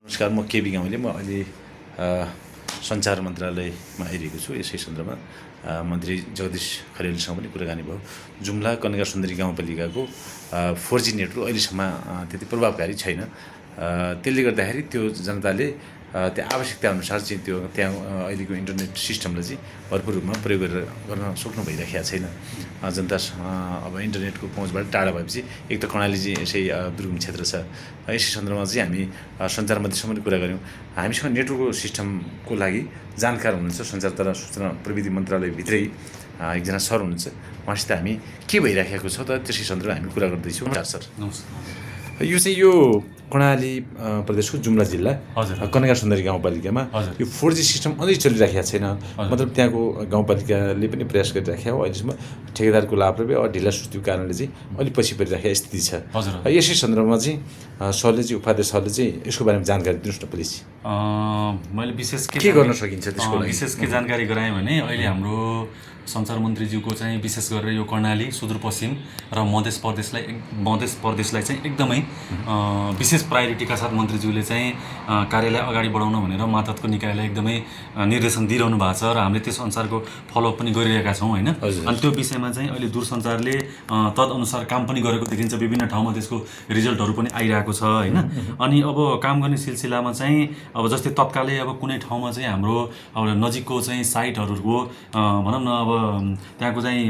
नमस्कार, म केबी गाउँले। म अहिले सञ्चार मन्त्रालयमा आइरहेको छु। यसै सन्दर्भमा मन्त्री जगदीश खरेलसँग पनि कुराकानी भयो। जुम्ला कन्या सुन्दरी गाउँपालिकाको 4G नेटवर्क अहिलेसम्म त्यति प्रभावकारी छैन। त्यसले गर्दाखेरि त्यो जनताले त्यो आवश्यकताअनुसार चाहिँ त्यो त्यहाँ अहिलेको इन्टरनेट सिस्टमलाई चाहिँ भरपुर रूपमा प्रयोग गर्न सक्नु भइरहेको छैन। जनता अब इन्टरनेटको पहुँचबाट टाढा भएपछि एक त कर्णाली चाहिँ यसै दुर्गम क्षेत्र छ। यसै सन्दर्भमा चाहिँ हामी सञ्चार मन्त्रीसँग पनि कुरा गऱ्यौँ। हामीसँग नेटवर्कको सिस्टमको लागि जानकार हुनुहुन्छ सञ्चार तथा सूचना प्रविधि मन्त्रालयभित्रै एकजना सर हुनुहुन्छ। उहाँसित हामी के भइराखेको छ त त्यसै सन्दर्भमा हामी कुरा गर्दैछौँ। सर नमस्कार। यो चाहिँ यो कर्णाली प्रदेशको जुम्ला जिल्ला कन्या सुन्दरी गाउँपालिकामा यो 4G सिस्टम अझै चलिराखेको छैन। मतलब त्यहाँको गाउँपालिकाले पनि प्रयास गरिराखेको हो। अहिलेसम्म ठेकेदारको लापरवाही र ढिला सुस्तीको कारणले चाहिँ अलिक पछि परिराखेको स्थिति छ। यसै सन्दर्भमा चाहिँ सरले चाहिँ उपाध्यक्ष सरले चाहिँ यसको बारेमा जानकारी दिनुहोस् न प्लिज। मैले विशेष के गर्न सकिन्छ त्यसको लागि विशेष के जानकारी गराएँ भने अहिले हाम्रो सञ्चार मन्त्रीज्यूको चाहिँ विशेष गरेर यो कर्णाली सुदूरपश्चिम र मध्य प्रदेशलाई चाहिँ एकदमै विशेष प्रायोरिटीका साथ मन्त्रीज्यूले चाहिँ कार्यलाई अगाडि बढाउन भनेर मातहतको निकायलाई एकदमै निर्देशन दिइरहनु भएको छ र हामीले त्यस अनुसारको फलोअप पनि गरिरहेका छौँ होइन। अनि त्यो विषयमा चाहिँ अहिले दूरसञ्चारले तदअनुसार काम पनि गरेको देखिन्छ। विभिन्न ठाउँमा त्यसको रिजल्टहरू पनि आइरहेको छ होइन। अनि अब काम गर्ने सिलसिलामा चाहिँ अब जस्तै तत्कालै अब कुनै ठाउँमा चाहिँ हाम्रो अब नजिकको चाहिँ साइटहरूको भनौँ न अब त्यहाँको चाहिँ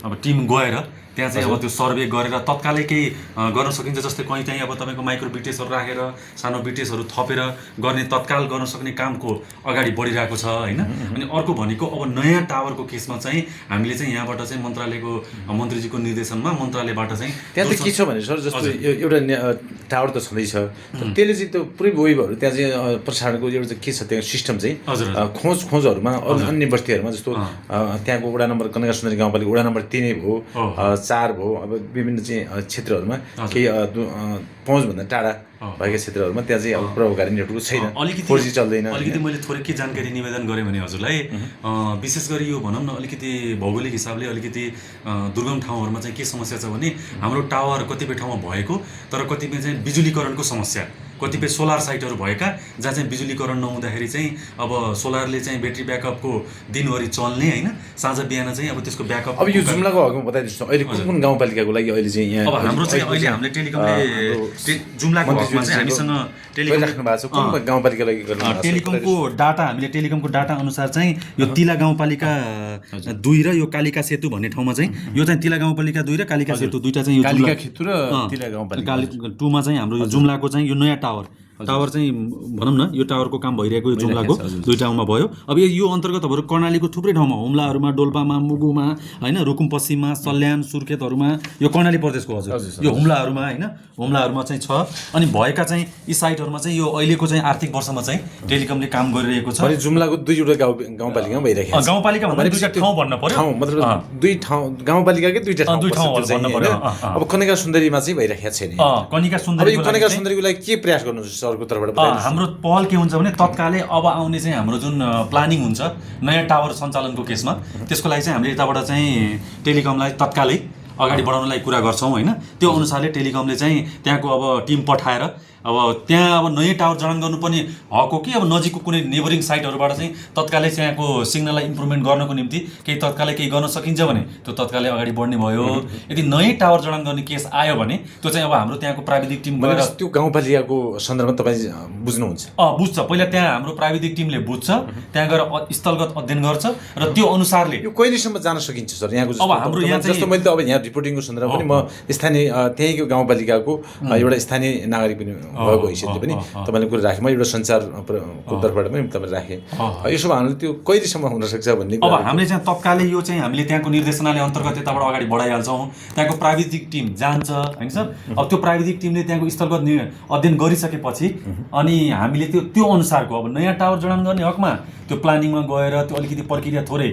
अब टिम गएर त्यहाँ चाहिँ अब त्यो सर्वे गरेर तत्कालै केही गर्न सकिन्छ। जस्तै कहीँ चाहिँ अब तपाईँको माइक्रो बिटिएसहरू राखेर सानो बिटिएसहरू थपेर गर्ने तत्काल गर्न सक्ने कामको अगाडि बढिरहेको छ होइन। अनि अर्को भनेको अब नयाँ टावरको केसमा चाहिँ हामीले चाहिँ यहाँबाट चाहिँ मन्त्रालयको मन्त्रीजीको निर्देशनमा मन्त्रालयबाट चाहिँ त्यहाँ त के छ भने सर जस्तो एउटा टावर त छँदैछ, त्यसले चाहिँ त्यो पुरै वेबहरू त्यहाँ चाहिँ प्रसारणको एउटा के छ त्यहाँ सिस्टम चाहिँ खोजहरूमा अन्य बस्तीहरूमा जस्तो त्यहाँको वडा नम्बर कन्या सुन्दरी गाउँपालिका वडा नम्बर 3 भयो 4 भयो। अब विभिन्न चाहिँ क्षेत्रहरूमा केही पहुँचभन्दा टाढा भएका क्षेत्रहरूमा त्यहाँ चाहिँ अब प्रभावकारी नेटवर्क छैन, 4G चल्दैन। अलिकति मैले थोरै के जानकारी निवेदन गरेँ भने हजुरलाई विशेष गरी यो भनौँ न अलिकति भौगोलिक हिसाबले अलिकति दुर्गम ठाउँहरूमा चाहिँ के समस्या छ भने हाम्रो टावर कतिपय ठाउँमा भएको तर कतिपय चाहिँ बिजुलीकरणको समस्या, कतिपय सोलर साइटहरू भएका जहाँ चाहिँ बिजुलीकरण नहुँदाखेरि चाहिँ अब सोलरले चाहिँ ब्याट्री ब्याकअपको दिनभरि चल्ने होइन, साँझ बिहान चाहिँ अब त्यसको ब्याकअप। अब यो जुम्लाको हकमा बताइदिनुहोस् अहिले कुन कुन गाउँपालिकाको लागि अहिले चाहिँ यहाँ अब हाम्रो चाहिँ अहिले हामीले टेलिकमले जुम्लाको हकमा चाहिँ हामीसँग टेलिकम राख्नु भएको छ। कुन गाउँपालिका लागि गर्नु टेलिकमको डाटा हामीले टेलिकमको डाटा अनुसार चाहिँ यो तिला गाउँपालिका 2 र यो कालिका सेतु भन्ने ठाउँमा चाहिँ यो चाहिँ तिला गाउँपालिका 2 र कालिका सेतु दुईटा चाहिँ यो कालिका खेतु र तिला गाउँपालिका 2 मा चाहिँ हाम्रो यो जुम्लाको चाहिँ यो नयाँ टावर चाहिँ भनौँ न यो टावरको काम भइरहेको यो जुम्लाको 2 ठाउँमा भयो। अब यो अन्तर्गत अब कर्णालीको थुप्रै ठाउँमा हुम्लाहरूमा, डोल्पामा, मुगुमा होइन, रुकुम पश्चिममा, सल्यान, सुर्खेतहरूमा यो कर्णाली प्रदेशको हजुर यो हुम्लाहरूमा होइन हुम्लाहरूमा चाहिँ छ। अनि भएका चाहिँ यी साइटहरूमा चाहिँ यो अहिलेको चाहिँ आर्थिक वर्षमा चाहिँ टेलिकमले काम गरिरहेको छ। जुम्लाको 2 गाउँपालिकामा भइरहेको छ। गाउँपालिका भन्दा 2टा ठाउँ भन्नु पर्यो, मतलब 2 ठाउँ गाउँपालिकाकै 2टा ठाउँहरू भन्नु पर्यो। अब कन्या सुन्दरीमा चाहिँ भइरहेको छैन। कन्या सुन्दरीको लागि के प्रयास गर्नुहुन्छ सरको तर्फबाट? हाम्रो पहल के हुन्छ भने तत्कालै अब आउने चाहिँ हाम्रो जुन प्लानिङ हुन्छ नयाँ टावर सञ्चालनको केसमा त्यसको लागि चाहिँ हामीले यताबाट चाहिँ टेलिकमलाई तत्कालै अगाडि बढाउनलाई कुरा गर्छौँ होइन। त्यो अनुसारले टेलिकमले चाहिँ त्यहाँको अब टिम पठाएर अब त्यहाँ अब नयाँ टावर जडान गर्नुपर्ने हक हो कि अब नजिकको कुनै नेबरिङ साइटहरूबाट चाहिँ तत्कालै त्यहाँको सिग्नललाई इम्प्रुभमेन्ट गर्नको निम्ति केही तत्कालै केही गर्न सकिन्छ भने त्यो तत्कालै अगाडि बढ्ने भयो। यदि नयाँ टावर जडान गर्ने केस आयो भने त्यो चाहिँ अब हाम्रो त्यहाँको प्राविधिक टिम गएर त्यो गाउँपालिकाको सन्दर्भमा तपाईँ बुझ्नुहुन्छ? बुझ्छ। पहिला त्यहाँ हाम्रो प्राविधिक टिमले बुझ्छ, त्यहाँ गएर स्थलगत अध्ययन गर्छ र त्यो अनुसारले यो कहिलेसम्म जान सकिन्छ सर? यहाँको अब हाम्रो यहाँ जस्तो मैले त अब यहाँ रिपोर्टिङको सन्दर्भमा पनि म स्थानीय त्यहीँको गाउँपालिकाको एउटा स्थानीय नागरिक पनि भएको हैसियतले पनि तपाईँले कुरा राखेँ। म एउटा सञ्चारको तर्फबाट पनि तपाईँले राखेँ। यसो हामीले त्यो कहिलेसम्म हुनसक्छ भन्ने अब हामीले चाहिँ तत्कालै यो चाहिँ हामीले त्यहाँको निर्देशनाले अन्तर्गत यताबाट अगाडि बढाइहाल्छौँ। त्यहाँको प्राविधिक टिम जान्छ होइन सर। अब त्यो प्राविधिक टिमले त्यहाँको स्थलगत अध्ययन गरिसकेपछि अनि हामीले त्यो अनुसारको अब नयाँ टावर जडान गर्ने हकमा त्यो प्लानिङमा गएर त्यो अलिकति प्रक्रिया थोरै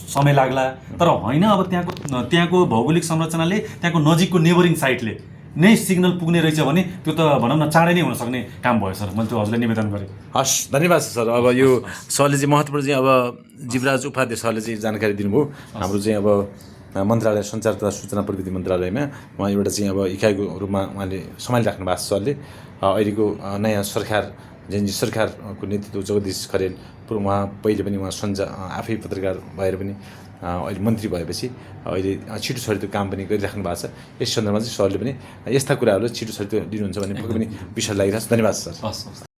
समय लाग्ला तर होइन। अब त्यहाँको भौगोलिक संरचनाले त्यहाँको नजिकको नेबरिङ साइटले नै सिग्नल पुग्ने रहेछ भने त्यो त भनौँ न चाँडै नै हुन सक्ने काम भयो सर। मैले त्यो हजुरलाई निवेदन गरेँ। हस्, धन्यवाद सर। अब यो सरले चाहिँ महत्त्वपूर्ण चाहिँ अब जीवराज उपाध्याय सरले चाहिँ जानकारी दिनुभयो। हाम्रो चाहिँ अब मन्त्रालय सञ्चार तथा सूचना प्रविधि मन्त्रालयमा उहाँ एउटा चाहिँ अब इकाइको रूपमा उहाँले सम्हालिराख्नु भएको छ सरले। अहिलेको नयाँ सरकार जेएनजी सरकारको नेतृत्व जगदीश खरेल उहाँ पहिले पनि उहाँ आफै पत्रकार भएर पनि अहिले मन्त्री भएपछि अहिले छिटो छरितो काम पनि गरिराख्नु भएको छ। यस सन्दर्भमा चाहिँ सरले पनि यस्ता कुराहरू छिटो छरितो लिनुहुन्छ भन्ने पक्कै पनि विश्वास लागिरहेको छ। धन्यवाद सर। हस्।